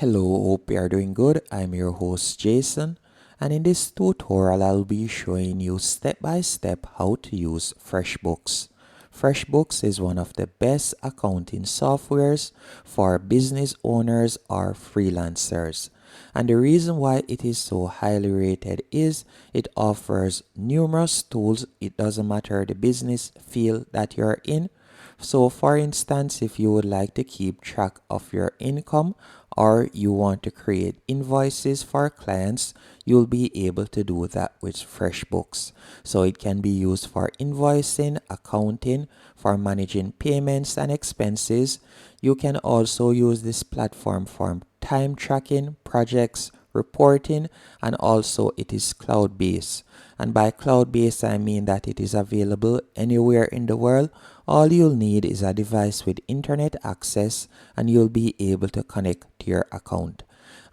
Hello, hope you are doing good. I'm your host Jason, and in this tutorial I'll be showing you step by step how to use Freshbooks. Freshbooks is one of the best accounting softwares for business owners or freelancers. And the reason why it is so highly rated is it offers numerous tools. It doesn't matter the business field that you're in. So for instance, if you would like to keep track of your income or you want to create invoices for clients, you'll be able to do that with FreshBooks. So it can be used for invoicing, accounting, for managing payments and expenses. You can also use this platform for time tracking, projects, reporting, and also it is cloud-based. And by cloud-based, I mean that it is available anywhere in the world. All you'll need is a device with internet access and you'll be able to connect to your account.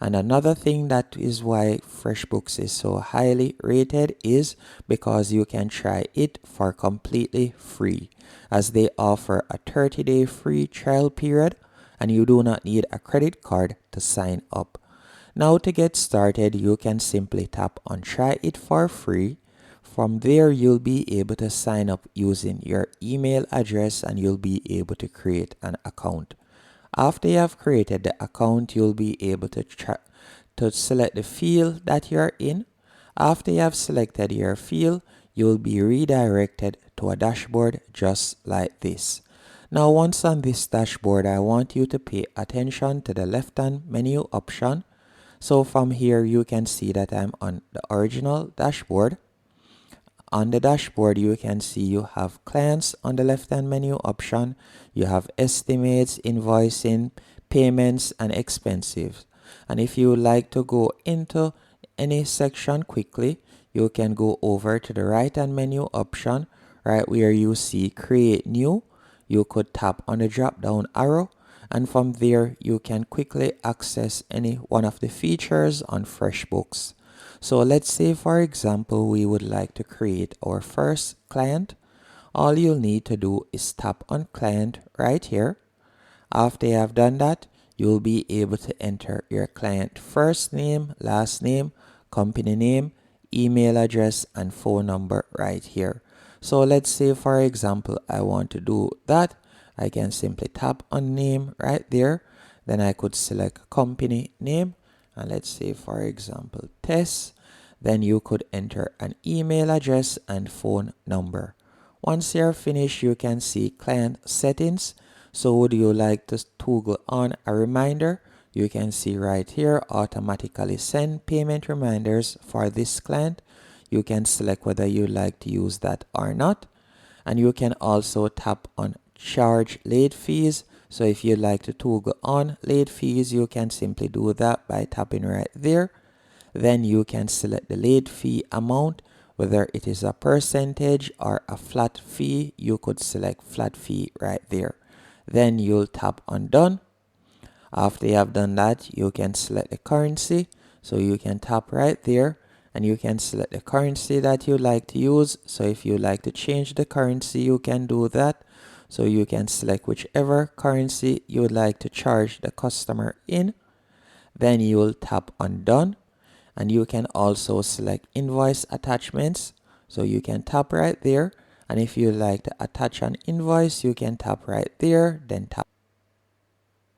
And another thing that is why FreshBooks is so highly rated is because you can try it for completely free, as they offer a 30-day free trial period and you do not need a credit card to sign up. Now to get started, you can simply tap on try it for free. From there, you'll be able to sign up using your email address and you'll be able to create an account. After you have created the account, you'll be able to select the field that you're in. After you have selected your field, you'll be redirected to a dashboard just like this. Now, once on this dashboard, I want you to pay attention to the left-hand menu option. So from here, you can see that I'm on the original dashboard. On the dashboard, you can see you have clients on the left-hand menu option. You have estimates, invoicing, payments, and expenses. And if you would like to go into any section quickly, you can go over to the right-hand menu option, right where you see create new. You could tap on the drop-down arrow, and from there you can quickly access any one of the features on FreshBooks. So let's say, for example, we would like to create our first client. All you'll need to do is tap on client right here. After you have done that, you'll be able to enter your client first name, last name, company name, email address, and phone number right here. So let's say, for example, I want to do that. I can simply tap on name right there. Then I could select company name. And let's say, for example, Tess. Then you could enter an email address and phone number. Once you're finished, you can see client settings. So would you like to toggle on a reminder? You can see right here, automatically send payment reminders for this client. You can select whether you like to use that or not. And you can also tap on charge late fees. So if you like to toggle on late fees, you can simply do that by tapping right there. Then you can select the late fee amount, whether it is a percentage or a flat fee. You could select flat fee right there. Then you'll tap on done. After you have done that, you can select the currency. So you can tap right there and you can select the currency that you like to use. So if you like to change the currency, you can do that. So you can select whichever currency you would like to charge the customer in. Then you will tap on done. And you can also select invoice attachments. So you can tap right there. And if you like to attach an invoice, you can tap right there, then tap.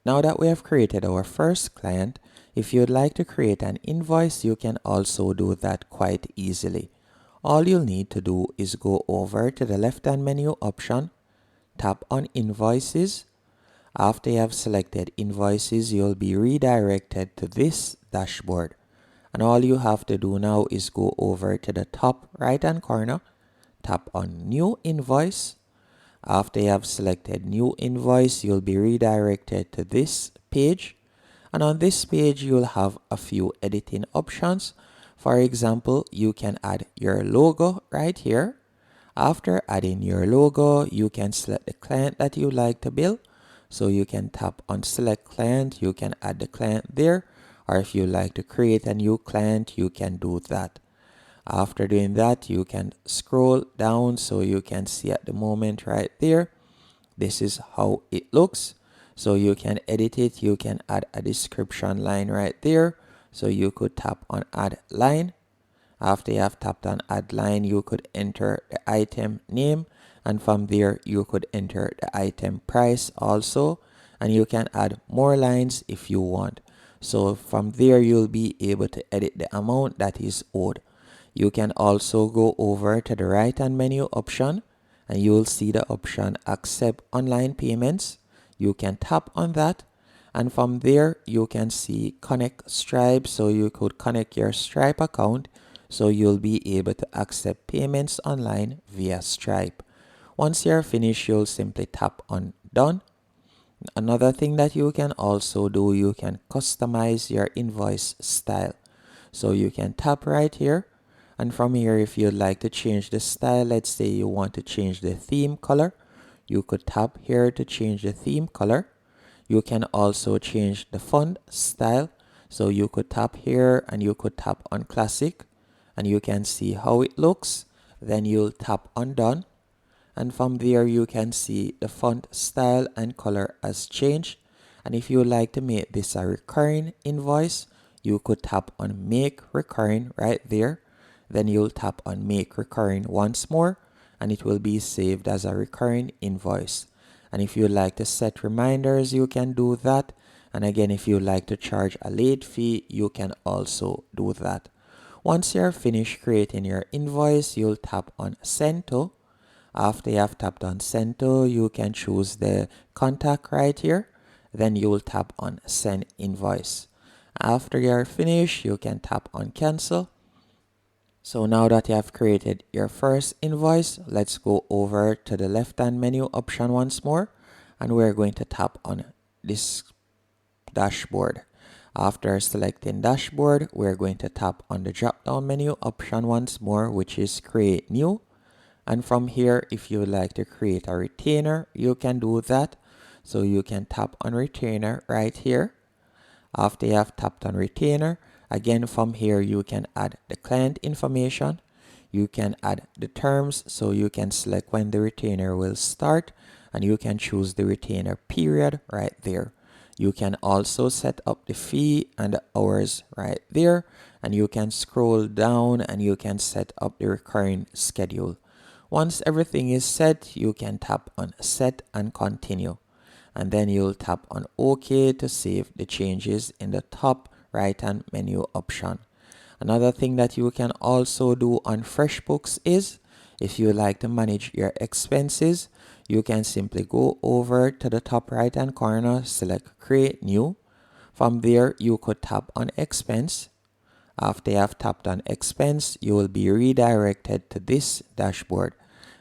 Now that we have created our first client, if you'd like to create an invoice, you can also do that quite easily. All you'll need to do is go over to the left-hand menu option, tap on invoices. After you have selected invoices, you'll be redirected to this dashboard. And all you have to do now is go over to the top right hand corner, tap on new invoice. After you have selected new invoice, you'll be redirected to this page. And on this page, you'll have a few editing options. For example, you can add your logo right here. After adding your logo, you can select the client that you like to bill. So you can tap on select client, you can add the client there. Or if you like to create a new client, you can do that. After doing that, you can scroll down so you can see at the moment right there. This is how it looks. So you can edit it. You can add a description line right there. So you could tap on add line. After you have tapped on add line, you could enter the item name, and from there you could enter the item price also, and you can add more lines if you want. So from there you'll be able to edit the amount that is owed. You can also go over to the right hand menu option, and you will see the option accept online payments. You can tap on that, and from there you can see connect Stripe. So you could connect your Stripe account, so you'll be able to accept payments online via Stripe. Once you're finished, you'll simply tap on done. Another thing that you can also do, you can customize your invoice style. So you can tap right here, and from here, if you'd like to change the style, let's say you want to change the theme color, you could tap here to change the theme color. You can also change the font style. So you could tap here and you could tap on classic, and you can see how it looks. Then you'll tap on done, and from there you can see the font style and color has changed. And if you would like to make this a recurring invoice, you could tap on make recurring right there. Then you'll tap on make recurring once more, and it will be saved as a recurring invoice. And if you'd like to set reminders, you can do that. And again, if you'd like to charge a late fee, you can also do that. Once you're finished creating your invoice, you'll tap on send to. After you have tapped on send to, you can choose the contact right here. Then you will tap on send invoice. After you're finished, you can tap on cancel. So now that you have created your first invoice, let's go over to the left hand menu option once more, and we're going to tap on this dashboard. After selecting dashboard, we're going to tap on the drop down menu option once more, which is create new. And from here, if you would like to create a retainer, you can do that. So you can tap on retainer right here. After you have tapped on retainer, again from here you can add the client information. You can add the terms, so you can select when the retainer will start, and you can choose the retainer period right there. You can also set up the fee and the hours right there, and you can scroll down and you can set up the recurring schedule. Once everything is set, you can tap on set and continue, and then you'll tap on OK to save the changes in the top right hand menu option. Another thing that you can also do on Freshbooks is, if you like to manage your expenses, you can simply go over to the top right hand corner, select create new. From there you could tap on expense. After you have tapped on expense, you will be redirected to this dashboard,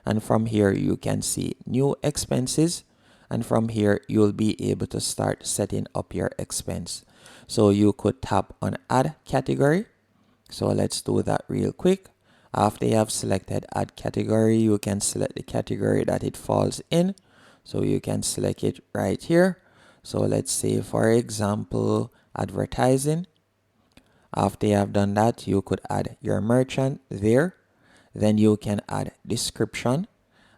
and from here you can see new expenses, and from here you'll be able to start setting up your expense. So you could tap on add category. So let's do that real quick. After you have selected add category, you can select the category that it falls in. So you can select it right here. So let's say, for example, advertising. After you have done that, you could add your merchant there. Then you can add description.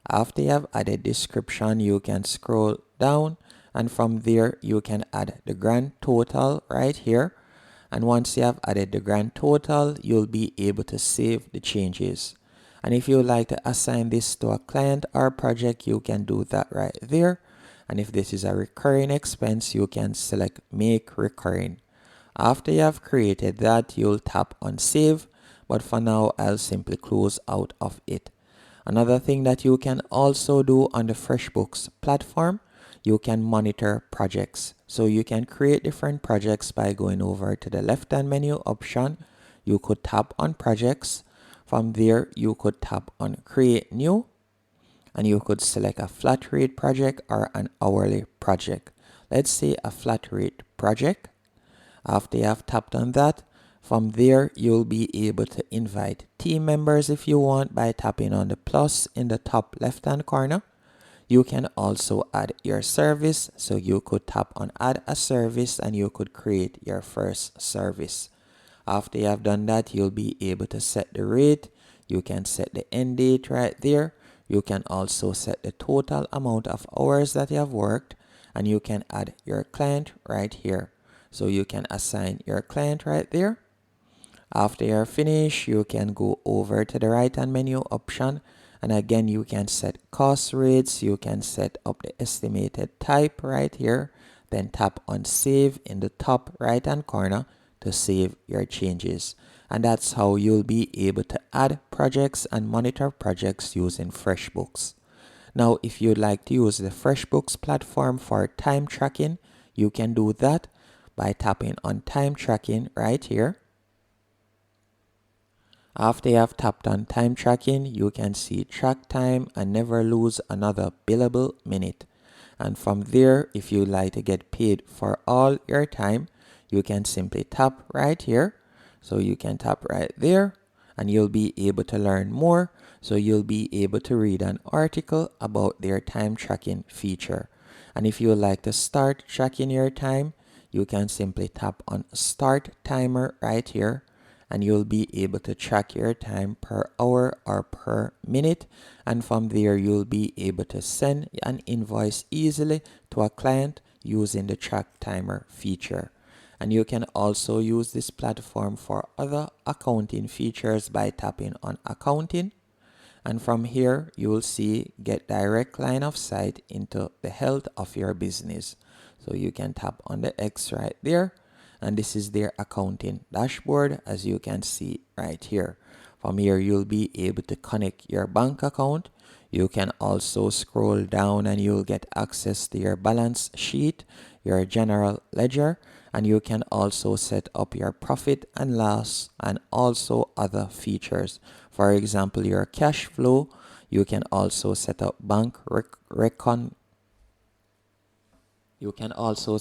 After you have added description, you can scroll down, and from there you can add the grand total right here. And once you have added the grand total, you'll be able to save the changes. And if you would like to assign this to a client or project, you can do that right there. And if this is a recurring expense, you can select make recurring. After you have created that, you'll tap on save, but for now I'll simply close out of it. Another thing that you can also do on the Freshbooks platform, you can monitor projects. So you can create different projects by going over to the left hand menu option. You could tap on projects. From there you could tap on create new, and you could select a flat rate project or an hourly project. Let's say a flat rate project. After you have tapped on that, from there you'll be able to invite team members if you want by tapping on the plus in the top left hand corner. You can also add your service, so you could tap on add a service and you could create your first service. After you have done that, you'll be able to set the rate. You can set the end date right there. You can also set the total amount of hours that you have worked, and you can add your client right here. So you can assign your client right there. After you're finished, you can go over to the right hand menu option, and again you can set cost rates. You can set up the estimated type right here, then tap on save in the top right hand corner to save your changes. And that's how you'll be able to add projects and monitor projects using FreshBooks. Now, if you'd like to use the FreshBooks platform for time tracking, you can do that by tapping on time tracking right here. After you have tapped on time tracking, you can see track time and never lose another billable minute. And from there, if you like to get paid for all your time, you can simply tap right here. So you can tap right there and you'll be able to learn more. So you'll be able to read an article about their time tracking feature. And if you would like to start tracking your time, you can simply tap on start timer right here, and you'll be able to track your time per hour or per minute. And from there, you'll be able to send an invoice easily to a client using the track timer feature. And you can also use this platform for other accounting features by tapping on accounting. And from here, you will see get direct line of sight into the health of your business. So you can tap on the X right there, and this is their accounting dashboard, as you can see right here. From here, you'll be able to connect your bank account. You can also scroll down and you'll get access to your balance sheet, your general ledger, and you can also set up your profit and loss and also other features. For example, your cash flow. You can also set up bank you can also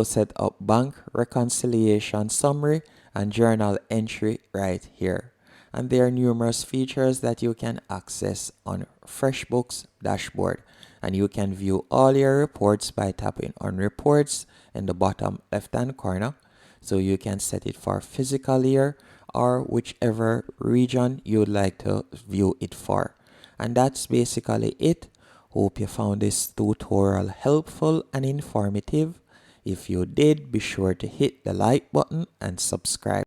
set up bank reconciliation summary and journal entry right here. And there are numerous features that you can access on FreshBooks dashboard. And you can view all your reports by tapping on reports in the bottom left hand corner. So you can set it for physical year or whichever region you'd like to view it for. And that's basically it. Hope you found this tutorial helpful and informative. If you did, be sure to hit the like button and subscribe.